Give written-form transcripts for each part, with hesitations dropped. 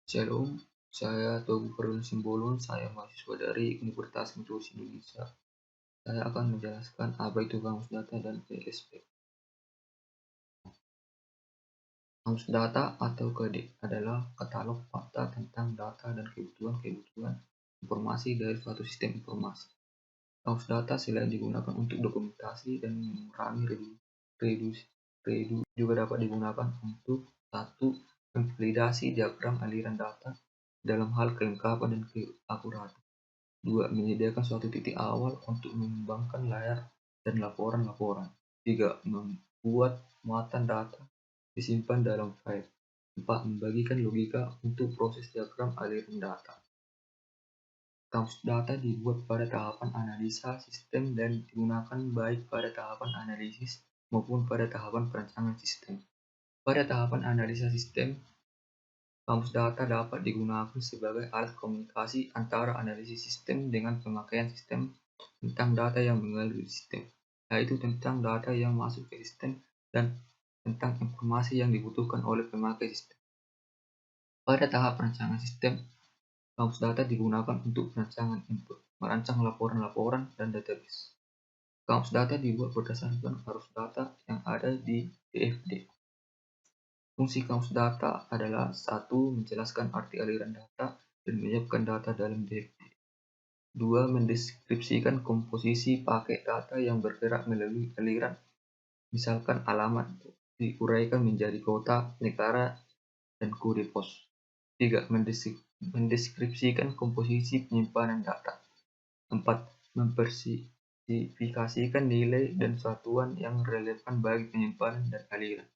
Shalom, saya Togu Perun Simbolon, saya mahasiswa dari Universitas Meteorologi Indonesia. Saya akan menjelaskan apa itu kamus data dan PSP. Kamus data atau KD adalah katalog fakta tentang data dan kebutuhan informasi dari suatu sistem informasi. Kamus data selain digunakan untuk dokumentasi dan mengurangi reduksi, juga dapat digunakan untuk satu, memvalidasi diagram aliran data dalam hal kelengkapan dan keakuratan. 2. Menyediakan suatu titik awal untuk mengembangkan layar dan laporan-laporan. 3. Membuat muatan data disimpan dalam file. 4. Membagikan logika untuk proses diagram aliran data. Kamus data dibuat pada tahapan analisa sistem dan digunakan baik pada tahapan analisis maupun pada tahapan perancangan sistem. Pada tahapan analisa sistem, kamus data dapat digunakan sebagai alat komunikasi antara analisis sistem dengan pemakaian sistem tentang data yang mengalir di sistem, yaitu tentang data yang masuk ke sistem dan tentang informasi yang dibutuhkan oleh pemakai sistem. Pada tahap perancangan sistem, kamus data digunakan untuk perancangan input, merancang laporan-laporan, dan database. Kamus data dibuat berdasarkan arus data yang ada di DFD. Fungsi kamus data adalah 1. Menjelaskan arti aliran data dan menyiapkan data dalam DFD. 2. Mendeskripsikan komposisi paket data yang bergerak melalui aliran, misalkan alamat diuraikan menjadi kota, negara, dan kode pos. 3. Mendeskripsikan komposisi penyimpanan data. 4. Memperspesifikasikan nilai dan satuan yang relevan bagi penyimpanan dan aliran.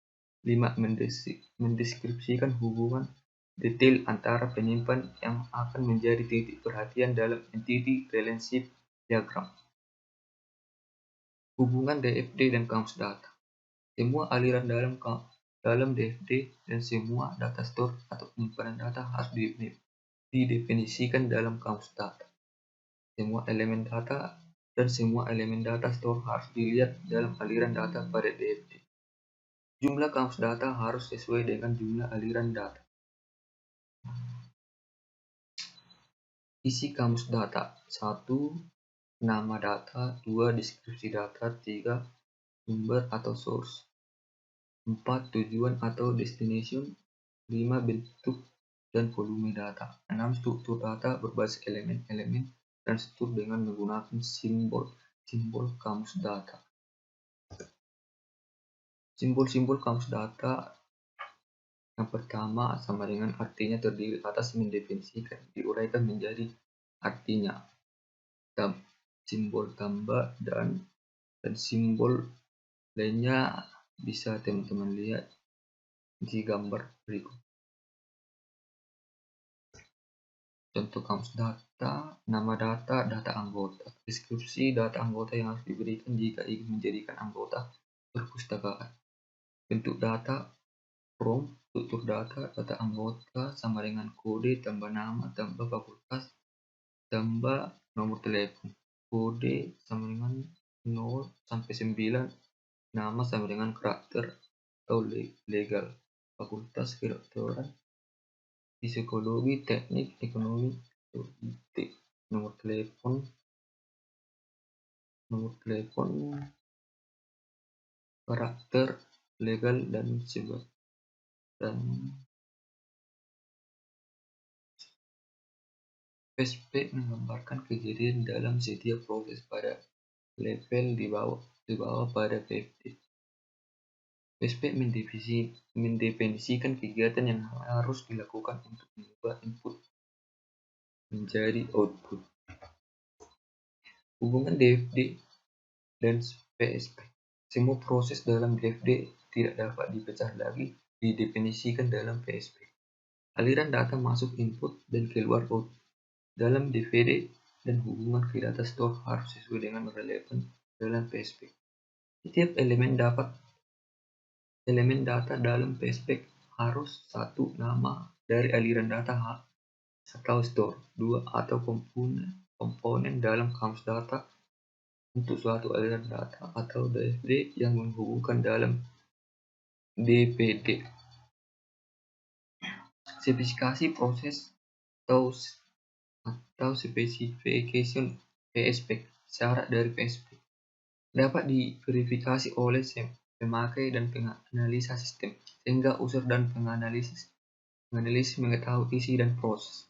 5. Mendeskripsikan hubungan detail antara penyimpan yang akan menjadi titik perhatian dalam entity relationship diagram. Hubungan DFD dan kamus data. Semua aliran dalam DFD dan semua data store atau penyimpanan data harus didefinisikan dalam kamus data. Semua elemen data dan semua elemen data store harus dilihat dalam aliran data pada DFD. Jumlah kamus data harus sesuai dengan jumlah aliran data. Isi kamus data. 1. Nama data. 2. Deskripsi data. 3. Sumber atau source. 4. Tujuan atau destination. 5. Bentuk dan volume data. 6. Struktur data berbasis elemen-elemen dan struktur dengan menggunakan simbol kamus data. Simbol-simbol kamus data. Yang pertama sama dengan artinya terdiri atas mendefinisikan, diuraikan menjadi artinya, simbol tambah dan simbol lainnya bisa teman-teman lihat di gambar berikut. Contoh kamus data, nama data, data anggota, deskripsi data anggota yang harus diberikan jika ingin menjadikan anggota perpustakaan, bentuk data, from, struktur data, data anggota sama dengan kode tambah nama tambah fakultas tambah nomor telepon, kode sama dengan 0 sampai 9, nama sama dengan karakter atau legal, fakultas kedokteran, psikologi, teknik, ekonomi, IT, nomor telepon, karakter, legal, dan sebagainya. Dan PSP menggambarkan kejadian dalam setiap proses pada level di bawah pada PFD. PSP mendefinisikan kegiatan yang harus dilakukan untuk mengubah input menjadi output. Hubungan DFD dan PSP. Semua proses dalam DFD tidak dapat dipecah lagi didefinisikan dalam PSP. Aliran data masuk input dan keluar output dalam DVD dan hubungan ke data store harus sesuai dengan relevan dalam PSP. Setiap elemen data dalam PSP harus 1. Nama dari aliran data atau store. 2. Atau komponen dalam kamus data untuk suatu aliran data atau DFD yang menghubungkan dalam DPD. Spesifikasi proses atau specification PSP, syarat dari PSP dapat diverifikasi oleh pemakai dan penganalisa sistem, sehingga user dan penganalisis mengetahui isi dan proses.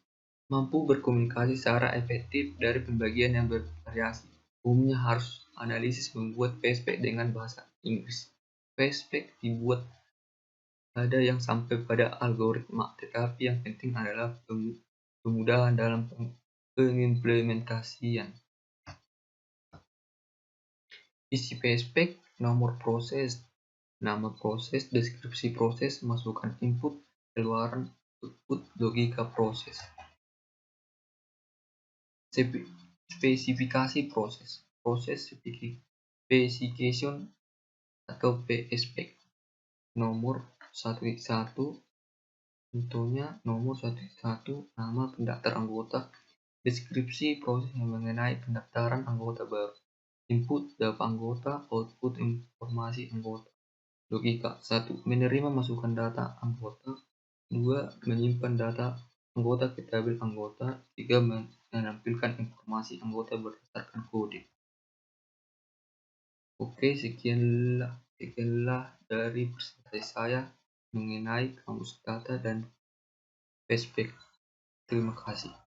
Mampu berkomunikasi secara efektif dari pembagian yang bervariasi. Umumnya harus analisis membuat PSP dengan bahasa Inggris. PSP dibuat ada yang sampai pada algoritma, tetapi yang penting adalah kemudahan dalam pengimplementasian. Isi PSP: nomor proses, nama proses, deskripsi proses, masukan input, keluaran output, logika proses. Spesifikasi proses. Proses specification atau PSP. Nomor 11, contohnya nomor 11, nama pendaftar anggota, deskripsi proses yang mengenai pendaftaran anggota baru, input data anggota, output informasi anggota. Logika: 1. Menerima masukan data anggota. 2. Menyimpan data anggota ke tabel anggota. 3. Menampilkan informasi anggota berdasarkan kode. Oke, sekianlah dari presentasi saya mengenai kamus data dan PSP. Terima kasih.